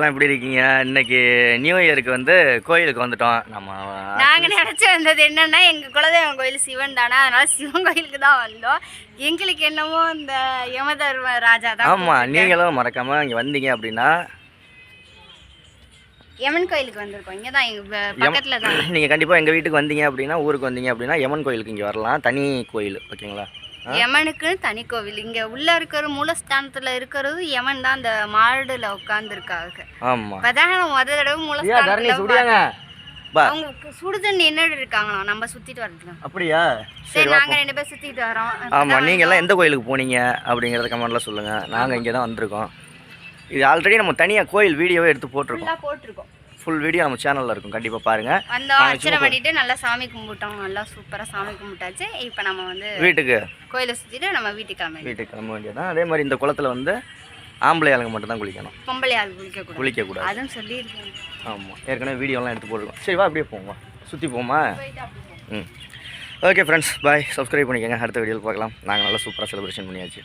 எப்படி இருக்கீங்க? இன்னைக்கு நியூ இயருக்கு வந்து கோயிலுக்கு வந்துட்டோம். நாங்கள் நினச்சி வந்தது என்னன்னா, எங்கள் குலதெய்வம் கோயில் சிவன் தானே, அதனால சிவன் கோயிலுக்கு தான் வந்தோம். எங்களுக்கு என்னமோ இந்த யமதர்ம ராஜா தான். ஆமாம், நீங்களும் மறக்காமல் இங்கே வந்தீங்க அப்படின்னா யமன் கோயிலுக்கு வந்திருக்கோம். இங்கே தான் எங்கள் பக்கத்தில் தான். நீங்கள் கண்டிப்பாக எங்கள் வீட்டுக்கு வந்தீங்க அப்படின்னா, ஊருக்கு வந்தீங்க அப்படின்னா யமன் கோயிலுக்கு இங்கே வரலாம். தனி கோயில், ஓகேங்களா? யமனுக்குன்னு தனி கோவில். இங்கே உள்ளே இருக்கிற மூலஸ்தானத்தில் இருக்கிறது யமன் தான். அந்த மாடுல உட்காந்துருக்காங்க. ஆமாம், இப்போதான் முதல் தடவை மூலஸ்தானத்தில் அவங்க சுடு தண்ணி என்ன இருக்காங்களா, நம்ம சுற்றிட்டு வரலாம். அப்படியா? சரி, நாங்கள் 2 பேர் சுற்றிட்டு வரோம். ஆமாம், நீங்கள் எல்லாம் எந்த கோயிலுக்கு போனீங்க அப்படிங்கிறத கமெண்ட்டில் சொல்லுங்கள். நாங்கள் இங்கே தான் வந்திருக்கோம். இது ஆல்ரெடி நம்ம தனியாக கோயில் வீடியோவே எடுத்து போட்டிருக்கோம். ஃபுல் வீடியோ நம்ம சேனலில் இருக்கும், கண்டிப்பாக பாருங்கள். வந்தோம், அர்ச்சனை பண்ணிட்டு நல்லா சாமி கும்பிட்டோம். நல்லா சூப்பராக சாமி கும்பிட்டாச்சு. இப்போ நம்ம வந்து வீட்டுக்கு கோயிலை சுற்றிட்டு நம்ம வீட்டுக்கு கிளம்ப வேண்டியதான். அதே மாதிரி இந்த குளத்தில் வந்து ஆம்பளை ஆளுங்க மட்டும் தான் குளிக்கணும், பொம்பளை ஆள் குளிக்கக்கூடாது. அதுவும் சொல்லியிருக்கேன். ஆமாம், ஏற்கனவே வீடியோலாம் எடுத்து போட்டுருக்கோம். சரி வா, அப்படியே போங்க, சுற்றி போமா. ஓகே ஃப்ரெண்ட்ஸ், பாய். சப்ஸ்கிரைப் பண்ணிக்கோங்க. அடுத்த வீடியோவில் பார்க்கலாம். நாங்கள் நல்லா சூப்பராக செலிப்ரேஷன் பண்ணியாச்சு.